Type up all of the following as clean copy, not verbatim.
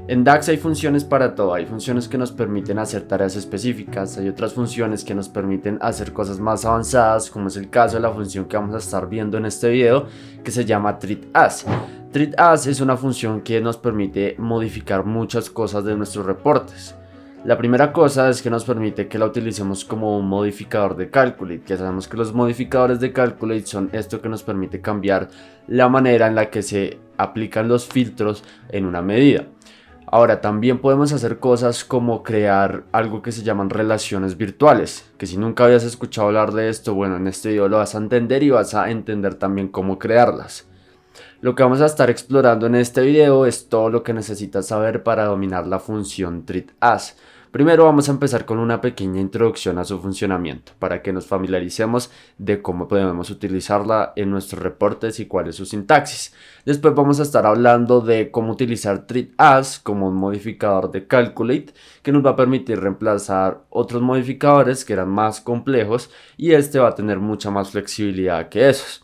En DAX hay funciones para todo, hay funciones que nos permiten hacer tareas específicas, hay otras funciones que nos permiten hacer cosas más avanzadas, como es el caso de la función que vamos a estar viendo en este video, que se llama treatAs. treatAs es una función que nos permite modificar muchas cosas de nuestros reportes. La primera cosa es que nos permite que la utilicemos como un modificador de Calculate, que sabemos que los modificadores de Calculate son esto que nos permite cambiar la manera en la que se aplican los filtros en una medida. Ahora, también podemos hacer cosas como crear algo que se llaman relaciones virtuales, que si nunca habías escuchado hablar de esto, bueno, en este video lo vas a entender y vas a entender también cómo crearlas. Lo que vamos a estar explorando en este video es todo lo que necesitas saber para dominar la función treatAs. Primero vamos a empezar con una pequeña introducción a su funcionamiento, para que nos familiaricemos de cómo podemos utilizarla en nuestros reportes y cuál es su sintaxis. Después vamos a estar hablando de cómo utilizar treatAs como un modificador de Calculate, que nos va a permitir reemplazar otros modificadores que eran más complejos, y este va a tener mucha más flexibilidad que esos.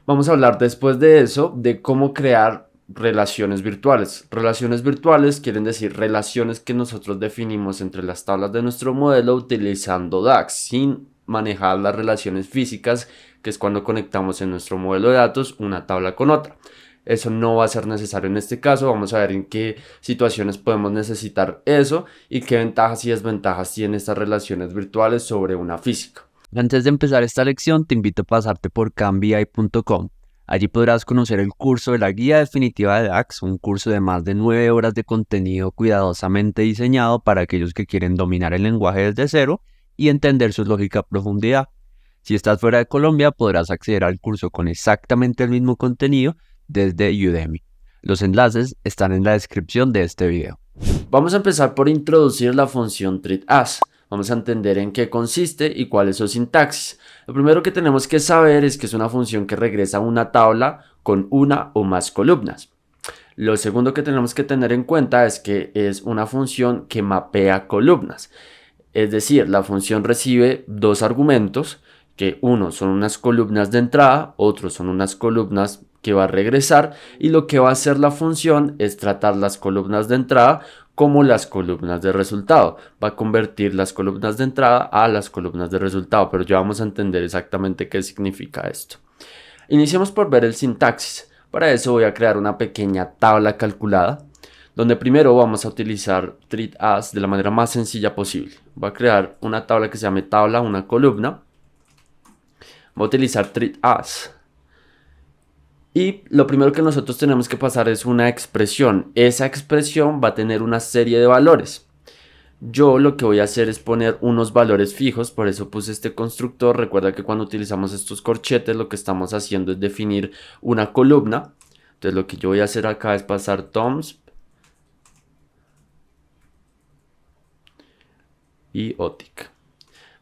Vamos a hablar después de eso de cómo crear relaciones virtuales. Relaciones virtuales quieren decir relaciones que nosotros definimos entre las tablas de nuestro modelo utilizando DAX, sin manejar las relaciones físicas, que es cuando conectamos en nuestro modelo de datos una tabla con otra. Eso no va a ser necesario en este caso. Vamos a ver en qué situaciones podemos necesitar eso y qué ventajas y desventajas tienen estas relaciones virtuales sobre una física. Antes de empezar esta lección, te invito a pasarte por canvi.com. Allí podrás conocer el curso de la Guía Definitiva de DAX, un curso de más de 9 horas de contenido cuidadosamente diseñado para aquellos que quieren dominar el lenguaje desde cero y entender su lógica a profundidad. Si estás fuera de Colombia, podrás acceder al curso con exactamente el mismo contenido desde Udemy. Los enlaces están en la descripción de este video. Vamos a empezar por introducir la función treatAs. Vamos a entender en qué consiste y cuál es su sintaxis. Lo primero que tenemos que saber es que es una función que regresa a una tabla con una o más columnas. Lo segundo que tenemos que tener en cuenta es que es una función que mapea columnas. Es decir, la función recibe dos argumentos, que uno son unas columnas de entrada, otros son unas columnas que va a regresar, y lo que va a hacer la función es tratar las columnas de entrada como las columnas de resultado. Va a convertir las columnas de entrada a las columnas de resultado, pero ya vamos a entender exactamente qué significa esto. Iniciemos por ver el sintaxis. Para eso voy a crear una pequeña tabla calculada, donde primero vamos a utilizar treatAs de la manera más sencilla posible. Voy a crear una tabla que se llame tabla, una columna. Voy a utilizar treatAs. Y lo primero que nosotros tenemos que pasar es una expresión. Esa expresión va a tener una serie de valores. Yo lo que voy a hacer es poner unos valores fijos, por eso puse este constructor. Recuerda que cuando utilizamos estos corchetes lo que estamos haciendo es definir una columna. Entonces lo que yo voy a hacer acá es pasar toms y otic.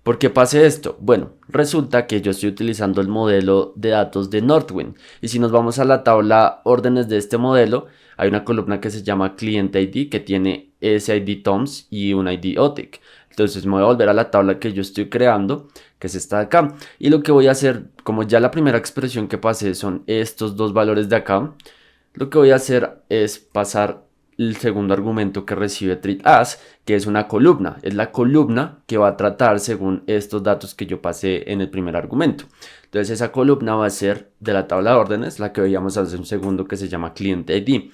¿Por qué pase esto? Bueno, resulta que yo estoy utilizando el modelo de datos de Northwind, y si nos vamos a la tabla órdenes de este modelo, hay una columna que se llama Client ID que tiene ese ID toms y un ID otic. Entonces me voy a volver a la tabla que yo estoy creando, que es esta de acá, y lo que voy a hacer, como ya la primera expresión que pasé son estos dos valores de acá, lo que voy a hacer es pasar el segundo argumento que recibe treatAs, que es una columna. Es la columna que va a tratar según estos datos que yo pasé en el primer argumento. Entonces esa columna va a ser de la tabla de órdenes, la que veíamos hace un segundo, que se llama Client ID.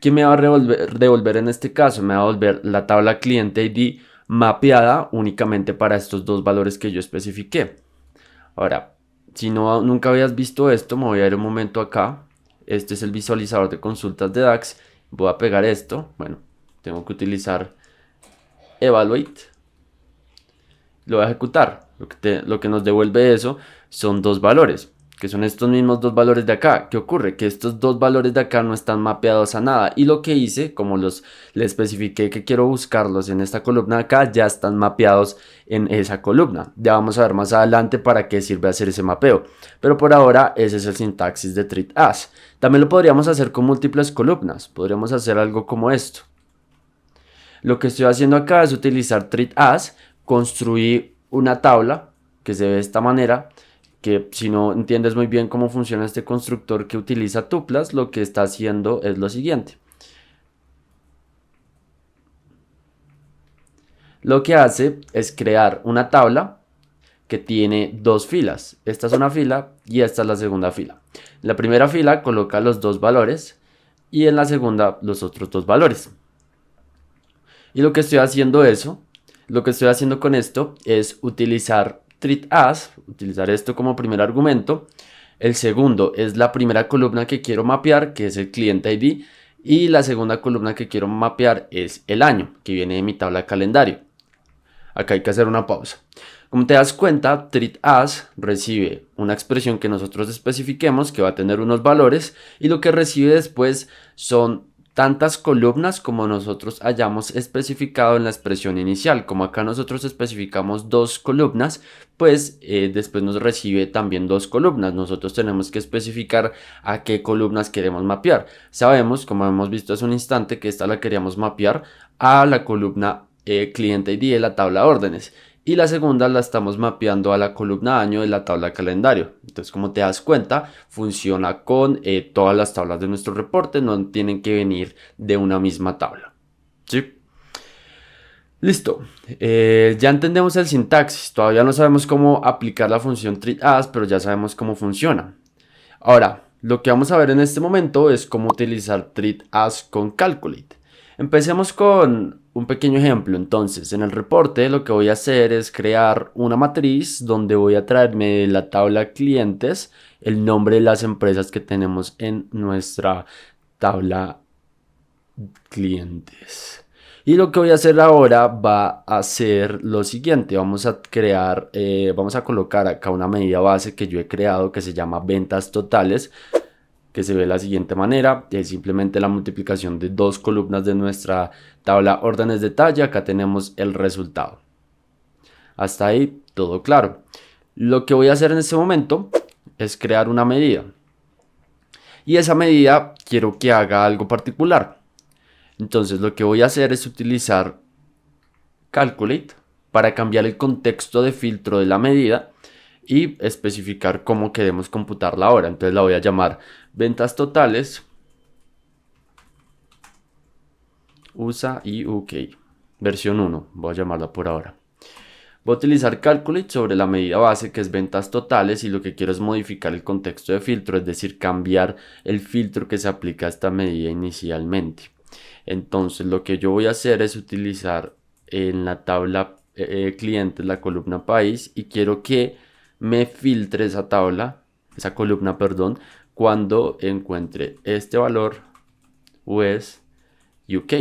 ¿Qué me va a devolver en este caso? Me va a devolver la tabla Client ID mapeada únicamente para estos dos valores que yo especifiqué. Ahora, si nunca habías visto esto, me voy a ir un momento acá. Este es el visualizador de consultas de DAX. Voy a pegar esto. Bueno, tengo que utilizar evaluate. Lo voy a ejecutar. Lo que nos devuelve eso son dos valores, que son estos mismos dos valores de acá. ¿Qué ocurre? Que estos dos valores de acá no están mapeados a nada, y lo que hice, como le especifiqué que quiero buscarlos en esta columna de acá, ya están mapeados en esa columna. Ya vamos a ver más adelante para qué sirve hacer ese mapeo, pero por ahora ese es el sintaxis de treatAs. También lo podríamos hacer con múltiples columnas. Podríamos hacer algo como esto. Lo que estoy haciendo acá es utilizar treatAs, construir una tabla que se ve de esta manera, que si no entiendes muy bien cómo funciona este constructor que utiliza tuplas, lo que está haciendo es lo siguiente. Lo que hace es crear una tabla que tiene dos filas. Esta es una fila y esta es la segunda fila. En la primera fila coloca los dos valores y en la segunda los otros dos valores. Y lo que estoy haciendo con esto es utilizar treat as, utilizar esto como primer argumento. El segundo es la primera columna que quiero mapear, que es el cliente ID. Y la segunda columna que quiero mapear es el año, que viene de mi tabla de calendario. Acá hay que hacer una pausa. Como te das cuenta, treat as recibe una expresión que nosotros especifiquemos que va a tener unos valores y lo que recibe después son tantas columnas como nosotros hayamos especificado en la expresión inicial. Como acá nosotros especificamos dos columnas, pues después nos recibe también dos columnas. Nosotros tenemos que especificar a qué columnas queremos mapear. Sabemos, como hemos visto hace un instante, que esta la queríamos mapear a la columna cliente ID de la tabla órdenes. Y la segunda la estamos mapeando a la columna año de la tabla calendario. Entonces, como te das cuenta, funciona con todas las tablas de nuestro reporte. No tienen que venir de una misma tabla. ¿Sí? Listo. Ya entendemos el sintaxis. Todavía no sabemos cómo aplicar la función treat as, pero ya sabemos cómo funciona. Ahora, lo que vamos a ver en este momento es cómo utilizar treat as con calculate. Empecemos con un pequeño ejemplo. Entonces, en el reporte lo que voy a hacer es crear una matriz donde voy a traerme de la tabla clientes el nombre de las empresas que tenemos en nuestra tabla clientes. Y lo que voy a hacer ahora va a ser lo siguiente. Vamos a colocar acá una medida base que yo he creado que se llama ventas totales, que se ve de la siguiente manera. Es simplemente la multiplicación de dos columnas de nuestra tabla órdenes de talla. Acá tenemos el resultado. Hasta ahí todo claro. Lo que voy a hacer en este momento es crear una medida. Y esa medida quiero que haga algo particular. Entonces lo que voy a hacer es utilizar calculate para cambiar el contexto de filtro de la medida y especificar cómo queremos computarla ahora. Entonces la voy a llamar ventas totales USA y UK versión 1, voy a llamarla por ahora. Voy a utilizar calculate sobre la medida base que es ventas totales y lo que quiero es modificar el contexto de filtro, es decir, cambiar el filtro que se aplica a esta medida inicialmente. Entonces lo que yo voy a hacer es utilizar en la tabla clientes la columna país y quiero que me filtre esa columna, perdón, cuando encuentre este valor US UK.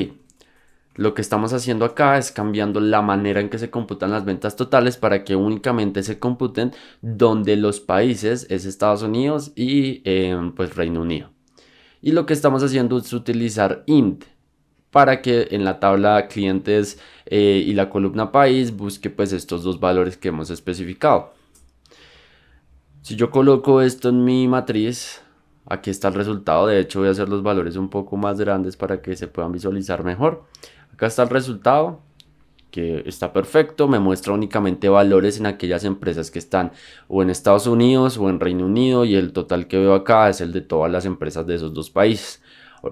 Lo que estamos haciendo acá es cambiando la manera en que se computan las ventas totales para que únicamente se computen donde los países es Estados Unidos y pues Reino Unido. Y lo que estamos haciendo es utilizar int para que en la tabla clientes y la columna país busque pues estos dos valores que hemos especificado. Si yo coloco esto en mi matriz, aquí está el resultado. De hecho voy a hacer los valores un poco más grandes para que se puedan visualizar mejor. Acá está el resultado, que está perfecto. Me muestra únicamente valores en aquellas empresas que están o en Estados Unidos o en Reino Unido, y el total que veo acá es el de todas las empresas de esos dos países.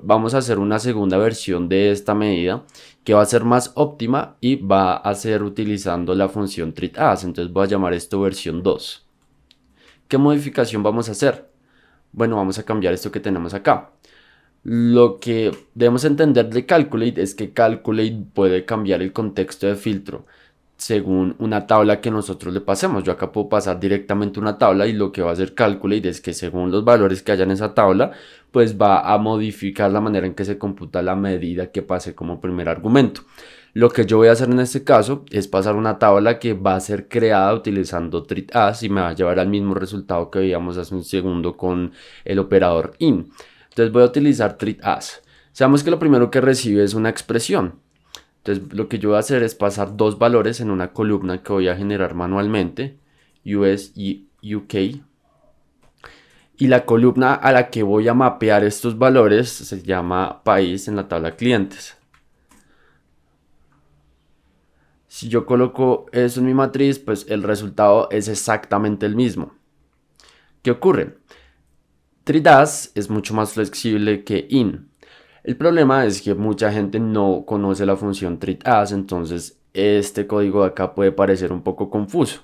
Vamos a hacer una segunda versión de esta medida que va a ser más óptima y va a ser utilizando la función treat as. Entonces voy a llamar esto versión 2. ¿Qué modificación vamos a hacer? Bueno, vamos a cambiar esto que tenemos acá. Lo que debemos entender de calculate es que calculate puede cambiar el contexto de filtro según una tabla que nosotros le pasemos. Yo acá puedo pasar directamente una tabla y lo que va a hacer calculate es que según los valores que haya en esa tabla, pues va a modificar la manera en que se computa la medida que pase como primer argumento. Lo que yo voy a hacer en este caso es pasar una tabla que va a ser creada utilizando treat as y me va a llevar al mismo resultado que veíamos hace un segundo con el operador in. Entonces voy a utilizar treat as. Sabemos que lo primero que recibe es una expresión. Entonces lo que yo voy a hacer es pasar dos valores en una columna que voy a generar manualmente, US y UK. Y la columna a la que voy a mapear estos valores se llama país en la tabla clientes. Si yo coloco eso en mi matriz, pues el resultado es exactamente el mismo. ¿Qué ocurre? Treat as es mucho más flexible que in. El problema es que mucha gente no conoce la función treat as, entonces este código de acá puede parecer un poco confuso.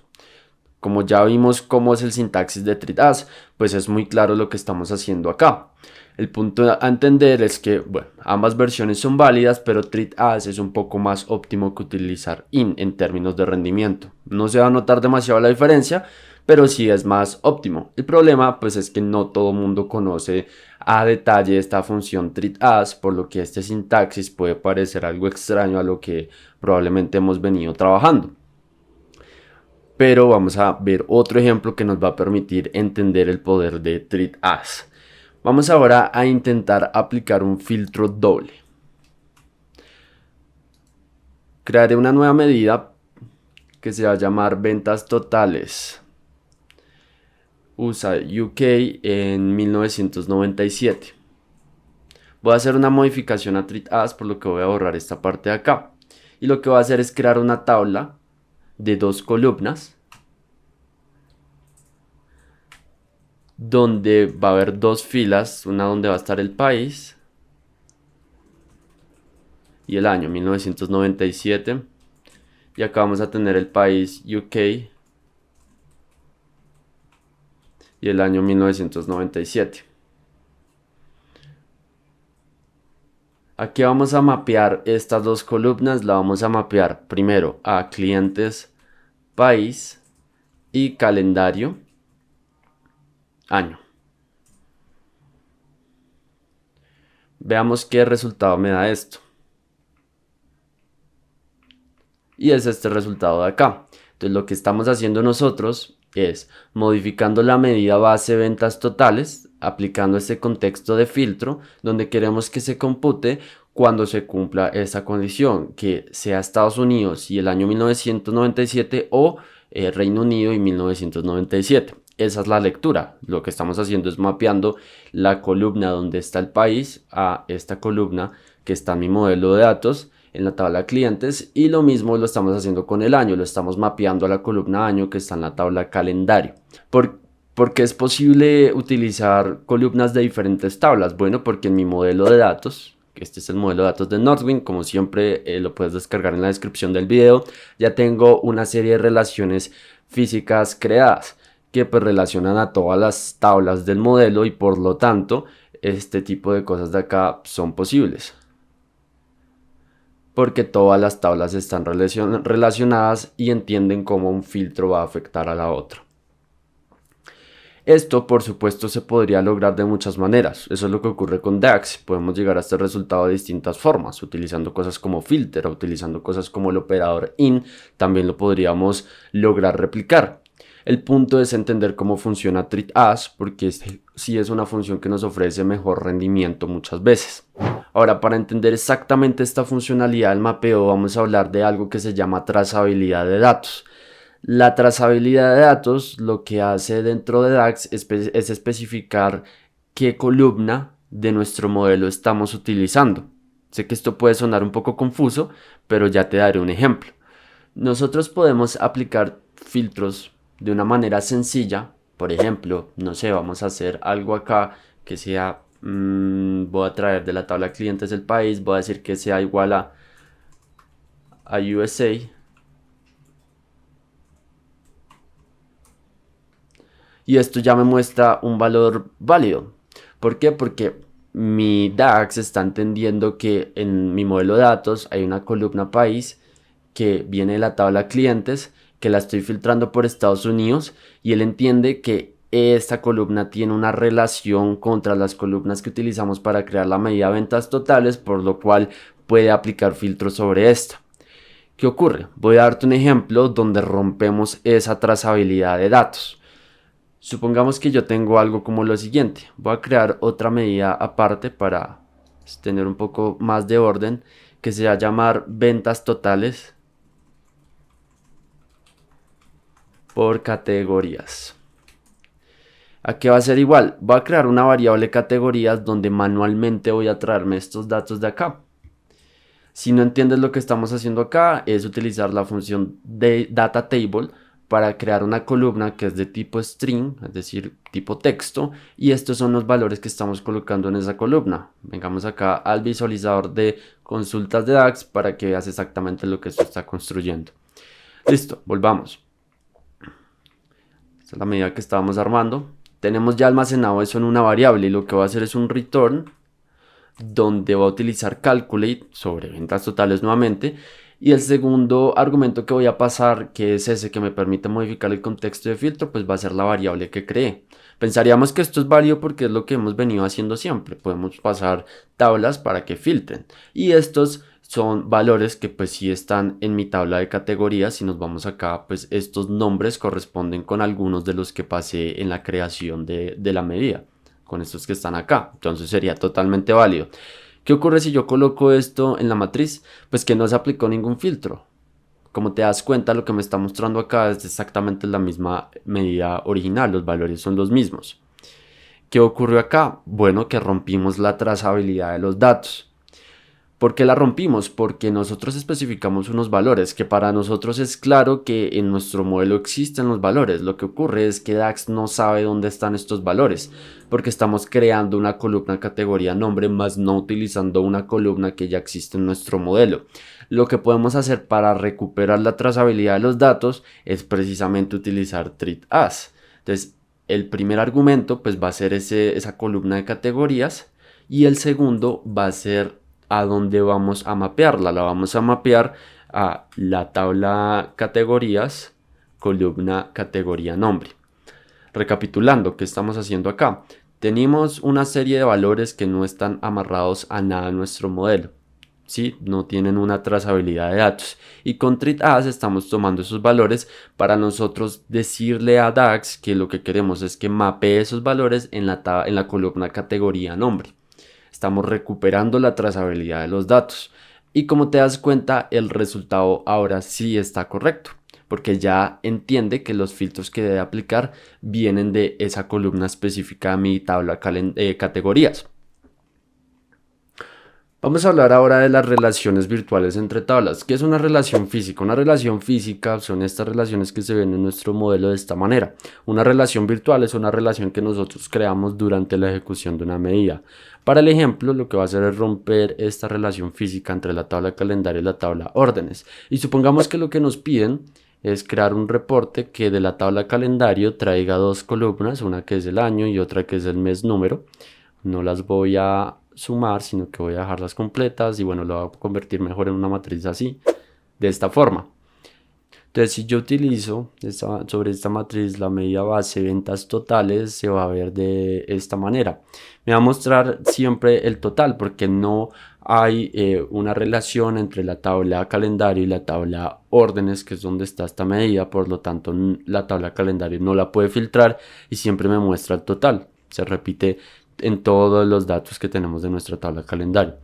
Como ya vimos cómo es el sintaxis de TreatAs, pues es muy claro lo que estamos haciendo acá. El punto a entender es que, bueno, ambas versiones son válidas, pero TreatAs es un poco más óptimo que utilizar in en términos de rendimiento. No se va a notar demasiado la diferencia, pero sí es más óptimo. El problema, pues, es que no todo el mundo conoce a detalle esta función treatAs, por lo que este sintaxis puede parecer algo extraño a lo que probablemente hemos venido trabajando. Pero vamos a ver otro ejemplo que nos va a permitir entender el poder de treatAs. Vamos ahora a intentar aplicar un filtro doble. Crearé una nueva medida que se va a llamar ventas totales. USA UK en 1997. Voy a hacer una modificación a treatAs, por lo que voy a borrar esta parte de acá. Y lo que voy a hacer es crear una tabla de 2 columnas donde va a haber 2 filas, una donde va a estar el país y el año 1997, y acá vamos a tener el país UK y el año 1997. Aquí vamos a mapear estas 2 columnas, la vamos a mapear primero a clientes, país y calendario, año. Veamos qué resultado me da esto. Y es este resultado de acá. Entonces lo que estamos haciendo nosotros es modificando la medida base ventas totales, aplicando este contexto de filtro, donde queremos que se compute cuando se cumpla esa condición, que sea Estados Unidos y el año 1997 o Reino Unido y 1997. Esa es la lectura. Lo que estamos haciendo es mapeando la columna donde está el país a esta columna que está en mi modelo de datos en la tabla clientes, y lo mismo lo estamos haciendo con el año, lo estamos mapeando a la columna año que está en la tabla calendario. ¿Por qué es posible utilizar columnas de diferentes tablas? Bueno, porque en mi modelo de datos, que este es el modelo de datos de Northwind, como siempre lo puedes descargar en la descripción del video, ya tengo una serie de relaciones físicas creadas que pues relacionan a todas las tablas del modelo, y por lo tanto este tipo de cosas de acá son posibles porque todas las tablas están relacionadas y entienden cómo un filtro va a afectar a la otra. Esto, por supuesto, se podría lograr de muchas maneras. Eso es lo que ocurre con DAX. Podemos llegar a este resultado de distintas formas, utilizando cosas como filter, utilizando cosas como el operador in. También lo podríamos lograr replicar. El punto es entender cómo funciona treatAs, porque sí es una función que nos ofrece mejor rendimiento muchas veces. Ahora, para entender exactamente esta funcionalidad del mapeo, vamos a hablar de algo que se llama trazabilidad de datos. La trazabilidad de datos lo que hace dentro de DAX es especificar qué columna de nuestro modelo estamos utilizando. Sé que esto puede sonar un poco confuso, pero ya te daré un ejemplo. Nosotros podemos aplicar filtros de una manera sencilla. Por ejemplo, no sé, vamos a hacer algo acá que sea, voy a traer de la tabla clientes el país, voy a decir que sea igual a USA. Y esto ya me muestra un valor válido. ¿Por qué? Porque mi DAX está entendiendo que en mi modelo de datos hay una columna país que viene de la tabla clientes, que la estoy filtrando por Estados Unidos, y él entiende que esta columna tiene una relación contra las columnas que utilizamos para crear la medida de ventas totales, por lo cual puede aplicar filtros sobre esta. ¿Qué ocurre? Voy a darte un ejemplo donde rompemos esa trazabilidad de datos. Supongamos que yo tengo algo como lo siguiente. Voy a crear otra medida aparte para tener un poco más de orden, que se va a llamar ventas totales por categorías. Aquí va a ser igual. Voy a crear una variable categorías donde manualmente voy a traerme estos datos de acá. Si no entiendes lo que estamos haciendo acá, es utilizar la función de data table para crear una columna que es de tipo string, es decir, tipo texto, y estos son los valores que estamos colocando en esa columna. Vengamos acá al visualizador de consultas de DAX para que veas exactamente lo que esto está construyendo. Listo, volvamos. Esta es la medida que estábamos armando. Tenemos ya almacenado eso en una variable y lo que va a hacer es un return donde va a utilizar calculate sobre ventas totales nuevamente. Y el segundo argumento que voy a pasar, que es ese que me permite modificar el contexto de filtro, pues va a ser la variable que creé. Pensaríamos que esto es válido porque es lo que hemos venido haciendo siempre. Podemos pasar tablas para que filtren. Y estos son valores que pues sí están en mi tabla de categorías. Si nos vamos acá, pues estos nombres corresponden con algunos de los que pasé en la creación de la medida, con estos que están acá. Entonces sería totalmente válido. ¿Qué ocurre si yo coloco esto en la matriz? Pues que no se aplicó ningún filtro. Como te das cuenta, lo que me está mostrando acá es exactamente la misma medida original, los valores son los mismos. ¿Qué ocurrió acá? Bueno, que rompimos la trazabilidad de los datos. ¿Por qué la rompimos? Porque nosotros especificamos unos valores, que para nosotros es claro que en nuestro modelo existen los valores. Lo que ocurre es que DAX no sabe dónde están estos valores, porque estamos creando una columna categoría nombre, más no utilizando una columna que ya existe en nuestro modelo. Lo que podemos hacer para recuperar la trazabilidad de los datos es precisamente utilizar treat as. Entonces, el primer argumento pues va a ser esa columna de categorías y el segundo va a ser a dónde vamos a mapearla. La vamos a mapear a la tabla categorías, columna categoría nombre. Recapitulando, ¿qué estamos haciendo acá? Tenemos una serie de valores que no están amarrados a nada en nuestro modelo. ¿Sí? No tienen una trazabilidad de datos. Y con treat as estamos tomando esos valores para nosotros decirle a DAX que lo que queremos es que mapee esos valores en la columna categoría nombre. Estamos recuperando la trazabilidad de los datos. Y como te das cuenta, el resultado ahora sí está correcto, porque ya entiende que los filtros que debe aplicar vienen de esa columna específica de mi tabla categorías. Vamos a hablar ahora de las relaciones virtuales entre tablas. ¿Qué es una relación física? Una relación física son estas relaciones que se ven en nuestro modelo de esta manera. Una relación virtual es una relación que nosotros creamos durante la ejecución de una medida. Para el ejemplo, lo que va a hacer es romper esta relación física entre la tabla calendario y la tabla órdenes. Y supongamos que lo que nos piden es crear un reporte que de la tabla calendario traiga dos columnas, una que es el año y otra que es el mes número. No las voy a sumar, sino que voy a dejarlas completas y bueno, lo voy a convertir mejor en una matriz así, de esta forma. Entonces, si yo utilizo sobre esta matriz la medida base ventas totales, se va a ver de esta manera. Me va a mostrar siempre el total porque no hay una relación entre la tabla calendario y la tabla órdenes, que es donde está esta medida. Por lo tanto, la tabla calendario no la puede filtrar y siempre me muestra el total. Se repite en todos los datos que tenemos de nuestra tabla calendario.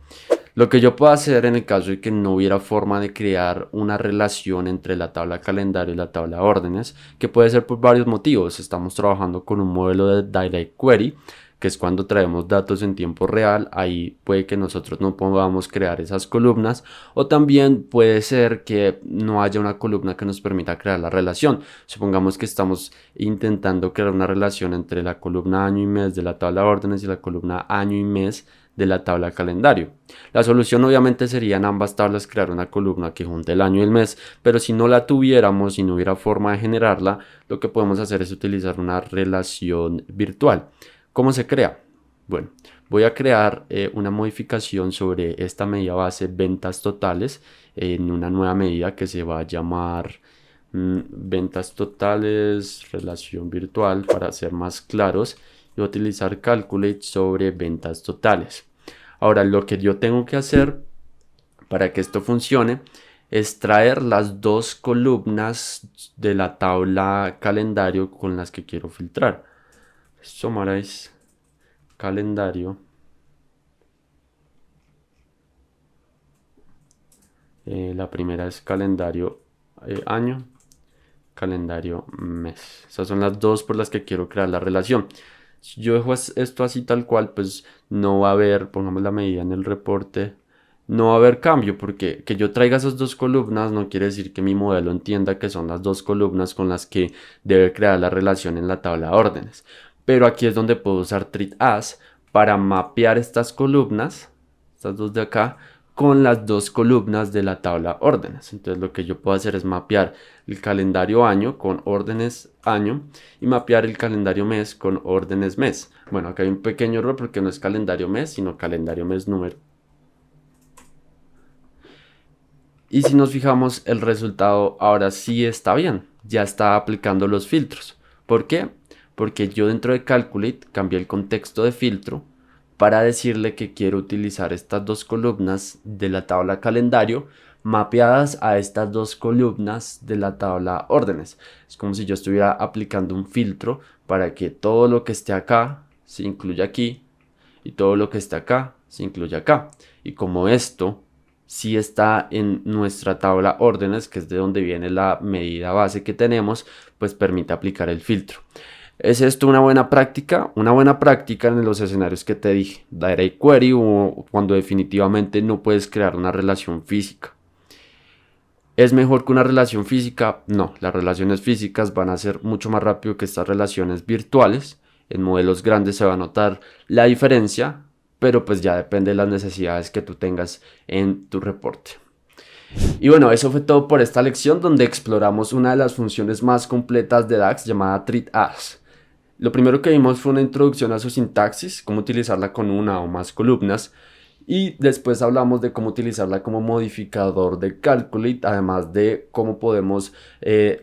Lo que yo puedo hacer en el caso de que no hubiera forma de crear una relación entre la tabla calendario y la tabla órdenes, que puede ser por varios motivos. Estamos trabajando con un modelo de Direct Query, que es cuando traemos datos en tiempo real. Ahí puede que nosotros no podamos crear esas columnas, o también puede ser que no haya una columna que nos permita crear la relación. Supongamos que estamos intentando crear una relación entre la columna año y mes de la tabla órdenes y la columna año y mes de la tabla calendario. La solución obviamente sería en ambas tablas crear una columna que junte el año y el mes, pero si no la tuviéramos y no hubiera forma de generarla, lo que podemos hacer es utilizar una relación virtual. ¿Cómo se crea? Bueno, voy a crear una modificación sobre esta medida base ventas totales en una nueva medida que se va a llamar ventas totales relación virtual para ser más claros. Y voy a utilizar calculate sobre ventas totales. Ahora, lo que yo tengo que hacer para que esto funcione es traer las dos columnas de la tabla calendario con las que quiero filtrar. Summarize calendario. La primera es calendario año, calendario mes. Esas son las dos por las que quiero crear la relación. Si yo dejo esto así tal cual, pues no va a haber, pongamos la medida en el reporte, no va a haber cambio, porque que yo traiga esas dos columnas no quiere decir que mi modelo entienda que son las dos columnas con las que debe crear la relación en la tabla de órdenes. Pero aquí es donde puedo usar treat as para mapear estas columnas, estas dos de acá, con las dos columnas de la tabla órdenes. Entonces lo que yo puedo hacer es mapear el calendario año con órdenes año y mapear el calendario mes con órdenes mes. Bueno, acá hay un pequeño error porque no es calendario mes, sino calendario mes número. Y si nos fijamos, el resultado ahora sí está bien. Ya está aplicando los filtros. ¿Por qué? Porque yo dentro de Calculate cambié el contexto de filtro para decirle que quiero utilizar estas dos columnas de la tabla calendario mapeadas a estas dos columnas de la tabla órdenes. Es como si yo estuviera aplicando un filtro para que todo lo que esté acá se incluya aquí y todo lo que esté acá se incluya acá. Y como esto sí está en nuestra tabla órdenes, que es de donde viene la medida base que tenemos, pues permite aplicar el filtro. ¿Es esto una buena práctica? Una buena práctica en los escenarios que te dije, Direct Query o cuando definitivamente no puedes crear una relación física. ¿Es mejor que una relación física? No, las relaciones físicas van a ser mucho más rápido que estas relaciones virtuales. En modelos grandes se va a notar la diferencia, pero pues ya depende de las necesidades que tú tengas en tu reporte. Y bueno, eso fue todo por esta lección donde exploramos una de las funciones más completas de DAX llamada treat as. Lo primero que vimos fue una introducción a su sintaxis, cómo utilizarla con una o más columnas, y después hablamos de cómo utilizarla como modificador de Calculate, además de cómo podemos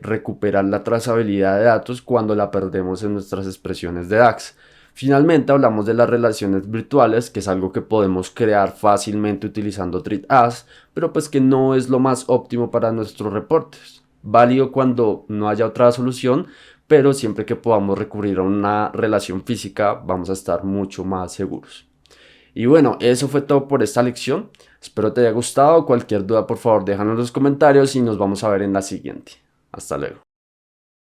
recuperar la trazabilidad de datos cuando la perdemos en nuestras expresiones de DAX. Finalmente hablamos de las relaciones virtuales, que es algo que podemos crear fácilmente utilizando treat as, pero pues que no es lo más óptimo para nuestros reportes. Válido cuando no haya otra solución, pero siempre que podamos recurrir a una relación física vamos a estar mucho más seguros. Y bueno, eso fue todo por esta lección. Espero te haya gustado. Cualquier duda, por favor, déjanos en los comentarios y nos vamos a ver en la siguiente. Hasta luego.